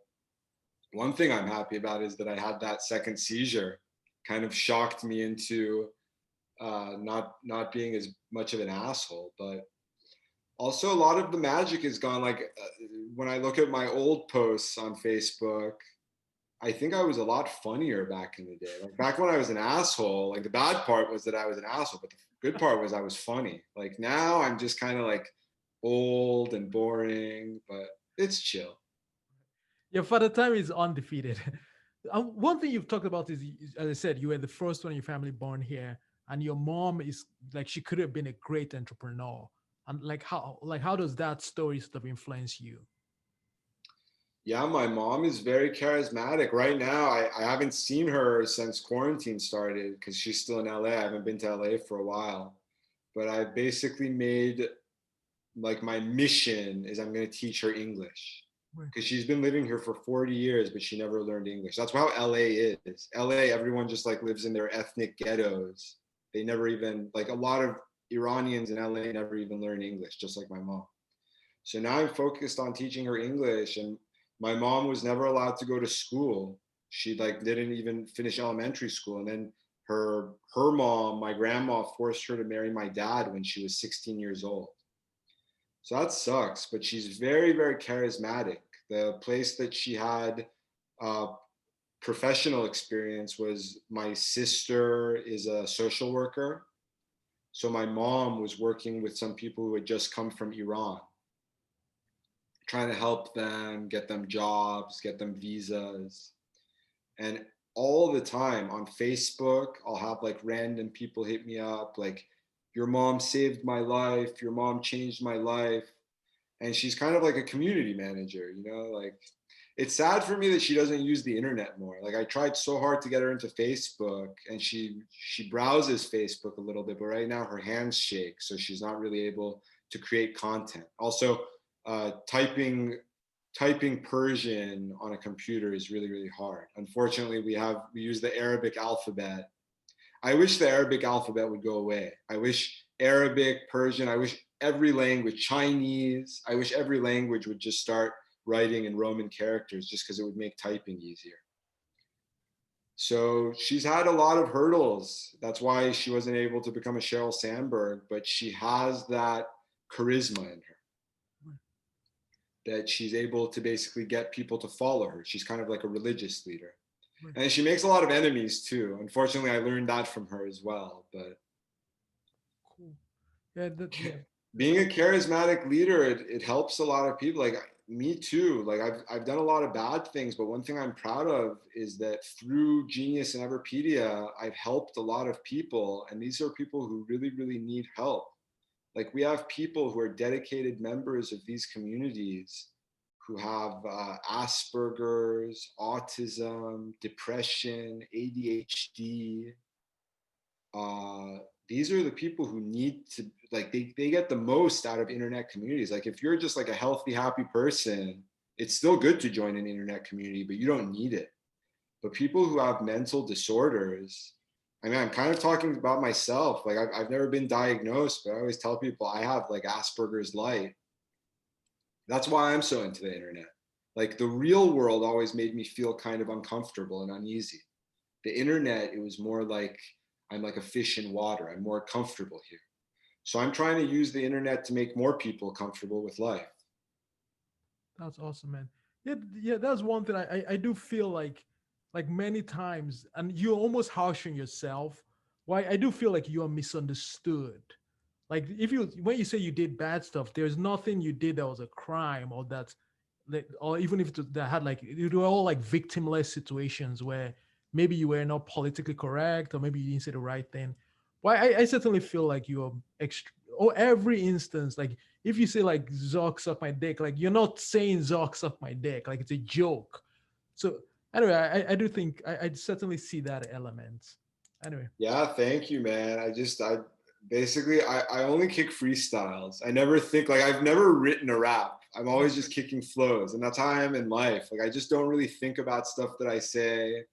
one thing I'm happy about is that I had that second seizure. Kind of shocked me into not being as much of an asshole. But also a lot of the magic is gone. Like when I look at my old posts on Facebook, I think I was a lot funnier back in the day. Like back when I was an asshole, like the bad part was that I was an asshole, but the good part was I was funny. Like now I'm just kind of like old and boring, but it's chill. Yeah, Father Time is undefeated. One thing you've talked about is, as I said, you were the first one in your family born here, and your mom is like, she could have been a great entrepreneur. And how does that story sort of influence you? Yeah, my mom is very charismatic. Right now, I haven't seen her since quarantine started because she's still in LA. I haven't been to LA for a while. But I basically made like my mission is I'm going to teach her English because she's been living here for 40 years, but she never learned English. That's how LA is. LA, everyone just like lives in their ethnic ghettos. They never even, like a lot of Iranians in LA never even learn English, just like my mom. So now I'm focused on teaching her English, and my mom was never allowed to go to school. She like didn't even finish elementary school. And then her mom, my grandma, forced her to marry my dad when she was 16 years old. So that sucks, but she's very, very charismatic. The place that she had professional experience was my sister is a social worker. So my mom was working with some people who had just come from Iran, trying to help them, get them jobs, get them visas. And all the time on Facebook, I'll have like random people hit me up, like, your mom saved my life, your mom changed my life. And she's kind of like a community manager, you know, like it's sad for me that she doesn't use the internet more. Like I tried so hard to get her into Facebook, and she browses Facebook a little bit, but right now her hands shake, so she's not really able to create content. Also, typing Persian on a computer is really, really hard. Unfortunately, we use the Arabic alphabet. I wish the Arabic alphabet would go away. I wish Arabic, Persian, I wish every language, Chinese, I wish every language would just start writing in Roman characters, just because it would make typing easier. So she's had a lot of hurdles. That's why she wasn't able to become a Sheryl Sandberg, but she has that charisma in her, that she's able to basically get people to follow her. She's kind of like a religious leader. And she makes a lot of enemies too. Unfortunately, I learned that from her as well. But Cool. Yeah, being a charismatic leader, it helps a lot of people. Like me too. Like I've done a lot of bad things, but one thing I'm proud of is that through Genius and Everipedia, I've helped a lot of people, and these are people who really, really need help. Like we have people who are dedicated members of these communities who have Asperger's, autism, depression, ADHD. These are the people who need to, like, they get the most out of internet communities. Like if you're just like a healthy, happy person, it's still good to join an internet community, but you don't need it. But people who have mental disorders, I mean, I'm kind of talking about myself. Like I've never been diagnosed, but I always tell people I have like Asperger's light. That's why I'm so into the internet. Like the real world always made me feel kind of uncomfortable and uneasy. The internet, it was more like I'm like a fish in water. I'm more comfortable here. So I'm trying to use the internet to make more people comfortable with life. that's awesome, man. Yeah, that's one thing I do feel like many times, and you're almost harshing yourself. Why I do feel like you are misunderstood. Like if you when you say you did bad stuff, there's nothing you did that was a crime, or that or even if that had like, it were all like victimless situations where maybe you were not politically correct, or maybe you didn't say the right thing. Well, I certainly feel like you're or every instance, like if you say like Zuck suck my dick, like you're not saying Zuck suck my dick, like it's a joke. So anyway, I do think I certainly see that element. Anyway. Yeah, thank you, man. I only kick freestyles. I never think, like, I've never written a rap. I'm always just kicking flows, and that's how I am in life. Like I just don't really think about stuff that I say.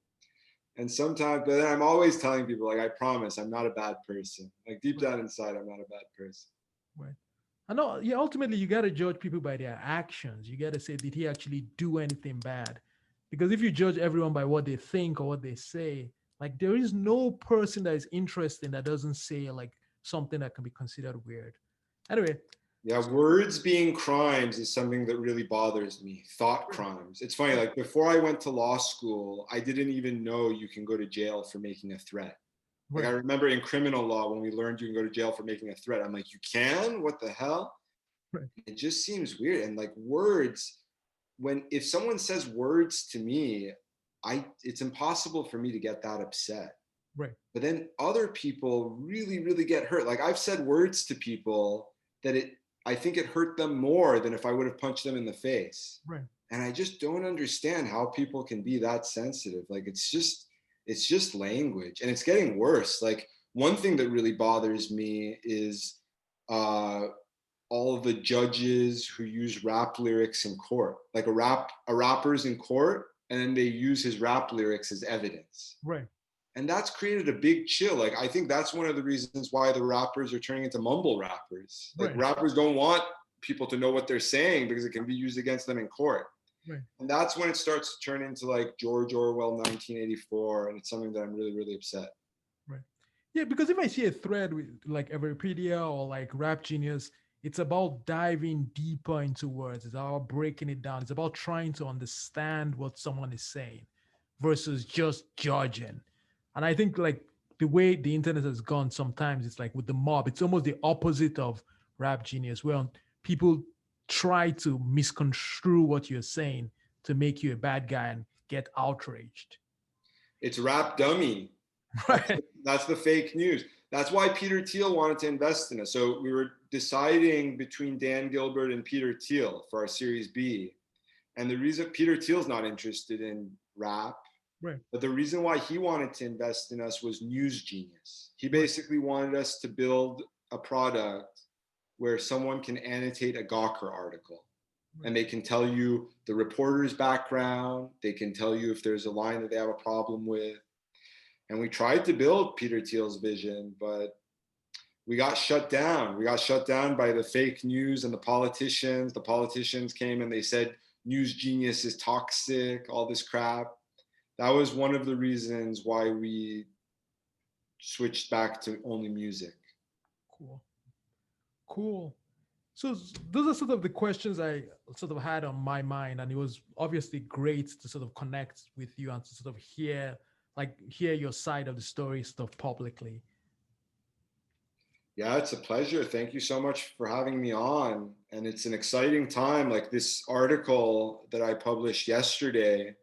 And sometimes, but then I'm always telling people, like, I promise I'm not a bad person. Like deep down inside, I'm not a bad person. Right. I know. Yeah. Ultimately, you got to judge people by their actions. You got to say, did he actually do anything bad? Because if you judge everyone by what they think or what they say, like there is no person that is interesting that doesn't say like something that can be considered weird. Anyway. Yeah, words being crimes is something that really bothers me. Thought crimes. It's funny, like before I went to law school, I didn't even know you can go to jail for making a threat. Like I remember in criminal law, when we learned you can go to jail for making a threat, I'm like, you can? What the hell? Right. It just seems weird. And like words, if someone says words to me, it's impossible for me to get that upset. Right. But then other people really, really get hurt. Like I've said words to people that I think it hurt them more than if I would have punched them in the face. Right. And I just don't understand how people can be that sensitive. Like, it's just language, and it's getting worse. Like, one thing that really bothers me is all of the judges who use rap lyrics in court. Like, a rapper's in court, and then they use his rap lyrics as evidence. Right. And that's created a big chill. Like, I think that's one of the reasons why the rappers are turning into mumble rappers. Like, rappers don't want people to know what they're saying because it can be used against them in court. Right. And that's when it starts to turn into like George Orwell 1984. And it's something that I'm really, really upset. Right. Yeah, because if I see a thread with like Everipedia or like RapGenius, it's about diving deeper into words. It's about breaking it down. It's about trying to understand what someone is saying versus just judging. And I think like the way the internet has gone sometimes, it's like with the mob, it's almost the opposite of RapGenius, where people try to misconstrue what you're saying to make you a bad guy and get outraged. It's rap dummy. Right. That's the fake news. That's why Peter Thiel wanted to invest in us. So we were deciding between Dan Gilbert and Peter Thiel for our Series B. And the reason Peter Thiel's not interested in rap, right, but the reason why he wanted to invest in us was News Genius. He basically wanted us to build a product where someone can annotate a Gawker article, and they can tell you the reporter's background. They can tell you if there's a line that they have a problem with. And we tried to build Peter Thiel's vision, but we got shut down. We got shut down by the fake news and the politicians. The politicians came and they said, News Genius is toxic, all this crap. That was one of the reasons why we switched back to only music. Cool. So those are sort of the questions I sort of had on my mind, and it was obviously great to sort of connect with you and to sort of hear your side of the story stuff publicly. Yeah, it's a pleasure. Thank you so much for having me on. And it's an exciting time. Like, this article that I published yesterday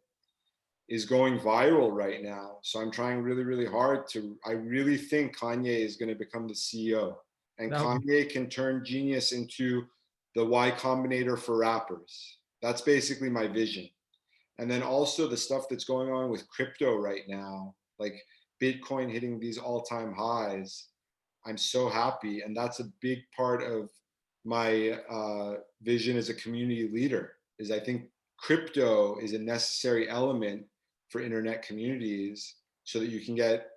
is going viral right now. So I'm trying really, really hard I really think Kanye is going to become the CEO. And Kanye can turn genius into the Y Combinator for rappers. That's basically my vision. And then also the stuff that's going on with crypto right now, like Bitcoin hitting these all-time highs. I'm so happy. And that's a big part of my vision as a community leader, is I think crypto is a necessary element for internet communities so that you can get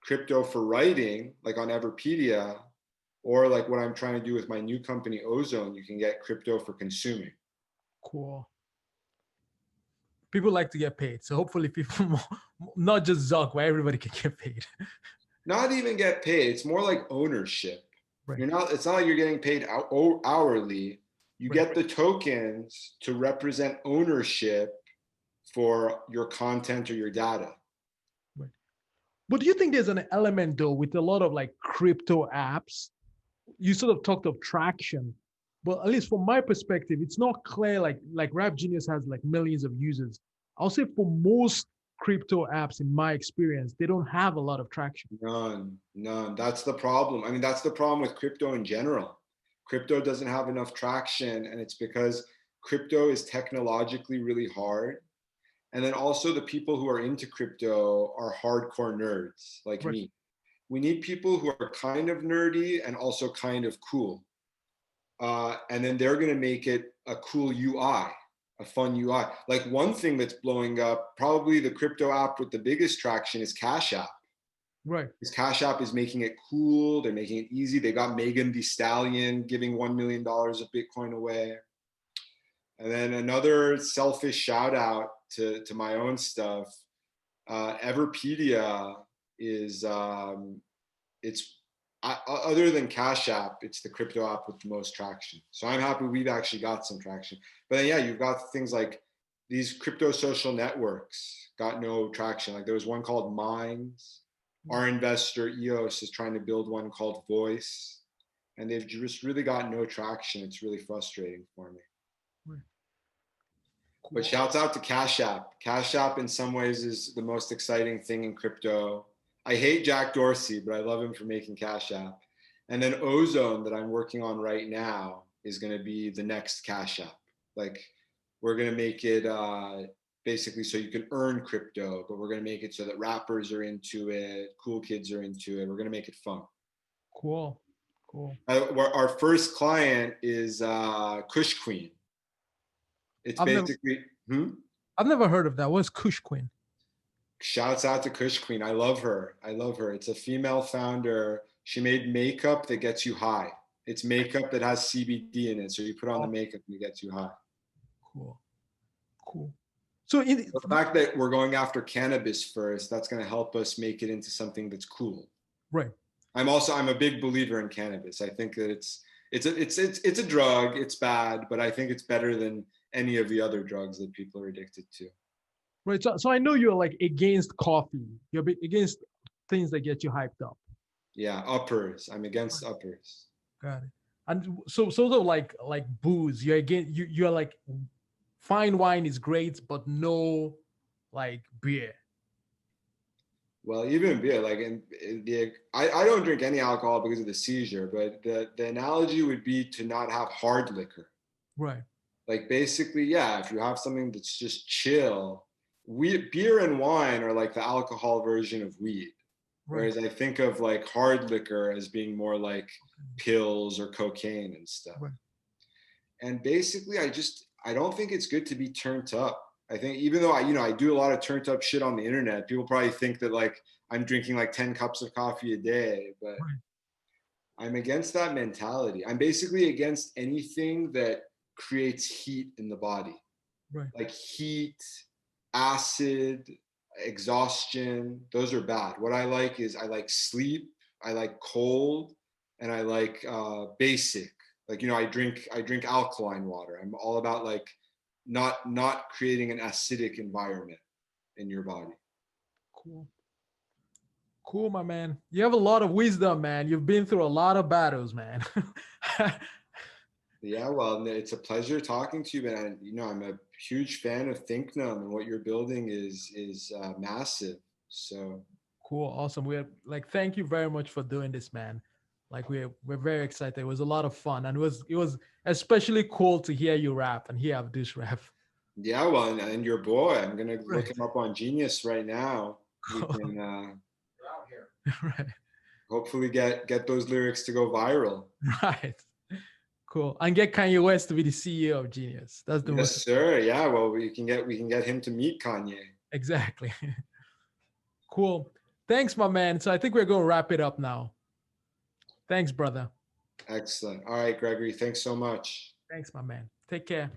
crypto for writing, like on Everipedia, or like what I'm trying to do with my new company, Ozone, you can get crypto for consuming. Cool. People like to get paid. So hopefully people, not just Zuck, where everybody can get paid. Not even get paid. It's more like ownership. Right. It's not like you're getting paid hourly. You get the tokens to represent ownership for your content or your data. Right. But do you think there's an element though with a lot of like crypto apps? You sort of talked of traction, but at least from my perspective, it's not clear. Like RapGenius has like millions of users. I'll say for most crypto apps, in my experience, they don't have a lot of traction. None. That's the problem. I mean, that's the problem with crypto in general. Crypto doesn't have enough traction, and it's because crypto is technologically really hard. And then also the people who are into crypto are hardcore nerds like me. We need people who are kind of nerdy and also kind of cool. And then they're going to make it a cool UI, a fun UI. Like, one thing that's blowing up, probably the crypto app with the biggest traction, is Cash App. Right. Because Cash App is making it cool. They're making it easy. They got Megan Thee Stallion giving $1 million of Bitcoin away. And then another selfish shout out to my own stuff. Everipedia is, other than Cash App, it's the crypto app with the most traction. So I'm happy we've actually got some traction. But then, yeah, you've got things like these crypto social networks got no traction. Like, there was one called Minds. Our investor EOS is trying to build one called Voice, and they've just really got no traction. It's really frustrating for me. Cool. But shouts out to Cash App. Cash App in some ways is the most exciting thing in crypto. I hate Jack Dorsey, but I love him for making Cash App. And then Ozone, that I'm working on right now, is going to be the next Cash App. Like, we're going to make it basically so you can earn crypto, but we're going to make it so that rappers are into it, cool kids are into it. We're going to make it fun. Cool. Our first client is Kush Queen. It's basically. I've never heard of that. What's Kush Queen? Shouts out to Kush Queen. I love her. It's a female founder. She made makeup that gets you high. It's makeup that has CBD in it. So you put on the makeup and it gets you high. Cool. So the fact that we're going after cannabis first, that's going to help us make it into something that's cool. Right. I'm a big believer in cannabis. I think that it's a drug. It's bad, but I think it's better than any of the other drugs that people are addicted to. Right. So I know you're like against coffee. You're against things that get you hyped up. Yeah, uppers. I'm against uppers. Got it. And so sort of like booze. You're you're like, fine wine is great, but no like beer. Well, even beer, like I don't drink any alcohol because of the seizure, but the analogy would be to not have hard liquor. Right. Like basically, yeah, if you have something that's just chill, beer and wine are like the alcohol version of weed. Right. Whereas I think of like hard liquor as being more like pills or cocaine and stuff. Right. And basically, I don't think it's good to be turned up. I think even though I do a lot of turned up shit on the internet, people probably think that like I'm drinking like 10 cups of coffee a day, but right. I'm against that mentality. I'm basically against anything that creates heat in the body. Right. Like heat, acid, exhaustion, those are bad. What I like is I like sleep, I like cold, and I like basic. Like, I drink alkaline water. I'm all about like not creating an acidic environment in your body. Cool, my man. You have a lot of wisdom, man. You've been through a lot of battles, man. Yeah, well, it's a pleasure talking to you, man. I'm a huge fan of Thinknum, and what you're building is massive. So cool, awesome. We're like, thank you very much for doing this, man. Like we're very excited. It was a lot of fun, and it was especially cool to hear you rap and hear this rap. Yeah, well, and your boy, I'm gonna look him up on Genius right now. We can You're out here. Right. Hopefully get those lyrics to go viral. Right. Cool. And get Kanye West to be the CEO of Genius. That's the yes, sir. Yeah. Well, we can get him to meet Kanye. Exactly. Cool. Thanks, my man. So I think we're going to wrap it up now. Thanks, brother. Excellent. All right, Gregory. Thanks so much. Thanks, my man. Take care.